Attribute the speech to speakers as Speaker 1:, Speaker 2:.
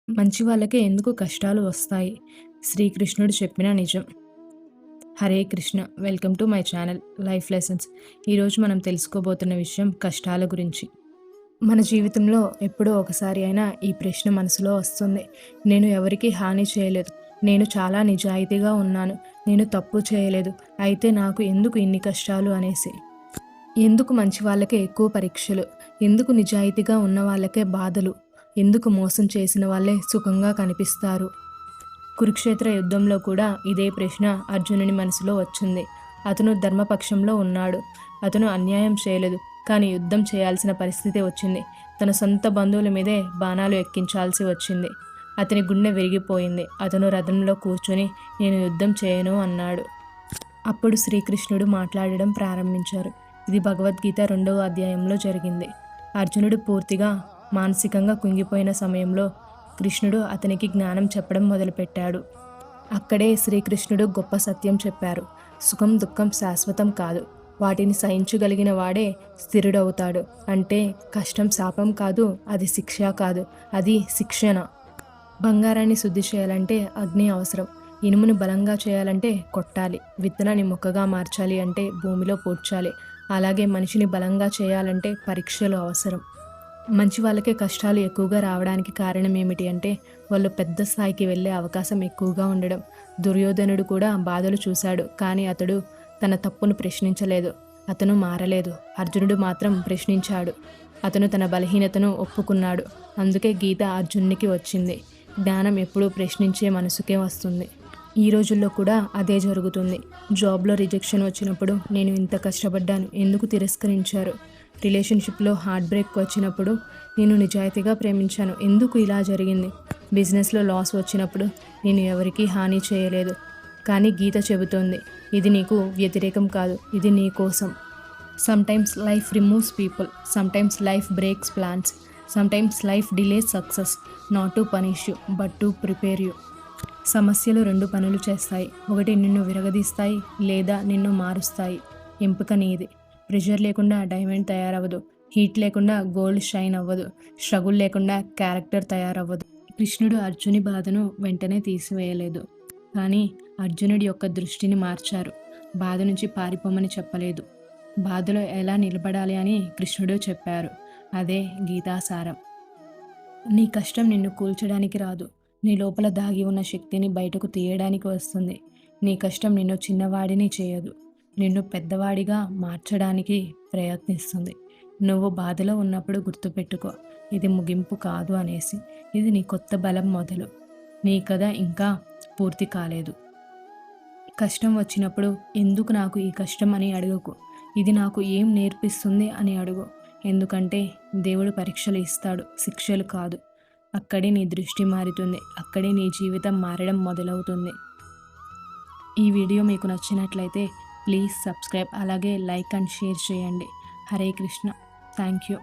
Speaker 1: మంచి వాళ్ళకే ఎందుకు కష్టాలు వస్తాయి? శ్రీకృష్ణుడు చెప్పిన నిజం. Hare Krishna. Welcome to my channel life lessons. ఈరోజు మనం తెలుసుకోబోతున్న విషయం కష్టాల గురించి. మన జీవితంలో ఎప్పుడో ఒకసారి అయినా ఈ ప్రశ్న మనసులో వస్తుంది. నేను ఎవరికీ హాని చేయలేదు. నేను చాలా నిజాయితీగా ఉన్నాను. నేను తప్పు చేయలేదు. అయితే నాకు ఎందుకు ఇన్ని కష్టాలు అనేసి. ఎందుకు మంచి వాళ్ళకే ఎక్కువ పరీక్షలు? ఎందుకు నిజాయితీగా ఉన్న వాళ్ళకే బాధలు? ఎందుకు మోసం చేసిన వాళ్ళే సుఖంగా కనిపిస్తారు? కురుక్షేత్ర యుద్ధంలో కూడా ఇదే ప్రశ్న అర్జునుని మనసులో వచ్చింది. అతను ధర్మపక్షంలో ఉన్నాడు. అతను అన్యాయం చేయలేదు. కానీ యుద్ధం చేయాల్సిన పరిస్థితి వచ్చింది. తన సొంత బంధువుల మీదే బాణాలు ఎక్కించాల్సి వచ్చింది. అతని గుండె విరిగిపోయింది. అతను రథంలో కూర్చొని నేను యుద్ధం చేయను అన్నాడు. అప్పుడు శ్రీకృష్ణుడు మాట్లాడడం ప్రారంభించారు. ఇది భగవద్గీత 2వ అధ్యాయంలో జరిగింది. అర్జునుడు పూర్తిగా మానసికంగా కుంగిపోయిన సమయంలో కృష్ణుడు అతనికి జ్ఞానం చెప్పడం మొదలుపెట్టాడు. అక్కడే శ్రీకృష్ణుడు గొప్ప సత్యం చెప్పారు. సుఖం దుఃఖం శాశ్వతం కాదు. వాటిని సహించగలిగిన వాడే స్థిరుడవుతాడు. అంటే కష్టం శాపం కాదు, అది శిక్ష కాదు, అది శిక్షణ. బంగారాన్ని శుద్ధి చేయాలంటే అగ్ని అవసరం. ఇనుమును బలంగా చేయాలంటే కొట్టాలి. విత్తనాన్ని మొక్కగా మార్చాలి అంటే భూమిలో పూడ్చాలి. అలాగే మనిషిని బలంగా చేయాలంటే పరీక్షలు అవసరం. మంచి వాళ్ళకే కష్టాలు ఎక్కువగా రావడానికి కారణం ఏమిటి అంటే వాళ్ళు పెద్ద స్థాయికి వెళ్ళే అవకాశం ఎక్కువగా ఉండడం. దుర్యోధనుడు కూడా బాధలు చూశాడు, కానీ అతడు తన తప్పును ప్రశ్నించలేదు. అతను మారలేదు. అర్జునుడు మాత్రం ప్రశ్నించాడు. అతను తన బలహీనతను ఒప్పుకున్నాడు. అందుకే గీత అర్జునునికి వచ్చింది. జ్ఞానం ఎప్పుడూ ప్రశ్నించే మనసుకే వస్తుంది. ఈ రోజుల్లో కూడా అదే జరుగుతుంది. జాబ్లో రిజెక్షన్ వచ్చినప్పుడు నేను ఇంత కష్టపడ్డాను, ఎందుకు తిరస్కరించారు? రిలేషన్షిప్లో హార్ట్ బ్రేక్ వచ్చినప్పుడు నేను నిజాయితీగా ప్రేమించాను, ఎందుకు ఇలా జరిగింది? బిజినెస్లో లాస్ వచ్చినప్పుడు నేను ఎవరికీ హాని చేయలేదు. కానీ గీత చెబుతోంది, ఇది నీకు వ్యతిరేకం కాదు, ఇది నీ కోసం. Sometimes life removes people, sometimes life breaks plans, sometimes life delays success, not to punish you but to prepare you. సమస్యలు 2 పనులు చేస్తాయి. ఒకటి నిన్ను విరగదీస్తాయి, లేదా నిన్ను మారుస్తాయి. ఎంపిక నీది. ప్రెషర్ లేకుండా డైమండ్ తయారవ్వదు. హీట్ లేకుండా గోల్డ్ షైన్ అవ్వదు. స్ట్రగుల్ లేకుండా క్యారెక్టర్ తయారవ్వదు. కృష్ణుడు అర్జుని బాధను వెంటనే తీసివేయలేదు, కానీ అర్జునుడి యొక్క దృష్టిని మార్చారు. బాధ నుంచి పారిపోమని చెప్పలేదు. బాధలో ఎలా నిలబడాలి అని కృష్ణుడు చెప్పారు. అదే గీతాసారం. నీ కష్టం నిన్ను కూల్చడానికి రాదు. నీ లోపల దాగి ఉన్న శక్తిని బయటకు తీయడానికి వస్తుంది. నీ కష్టం నిన్ను చిన్నవాడిని చేయదు, నిన్ను పెద్దవాడిగా మార్చడానికి ప్రయత్నిస్తుంది. నువ్వు బాధలో ఉన్నప్పుడు గుర్తుపెట్టుకో, ఇది ముగింపు కాదు అనేసి. ఇది నీ కొత్త బలం మొదలు. నీ కథ ఇంకా పూర్తి కాలేదు. కష్టం వచ్చినప్పుడు ఎందుకు నాకు ఈ కష్టం అని అడగకు. ఇది నాకు ఏం నేర్పిస్తుంది అని అడుగు. ఎందుకంటే దేవుడు పరీక్షలు ఇస్తాడు, శిక్షలు కాదు. అక్కడే నీ దృష్టి మారుతుంది. అక్కడే నీ జీవితం మారడం మొదలవుతుంది. ఈ వీడియో మీకు నచ్చినట్లయితే ప్లీజ్ సబ్స్క్రైబ్, అలాగే లైక్ అండ్ షేర్ చేయండి. హరే కృష్ణ. Thank you.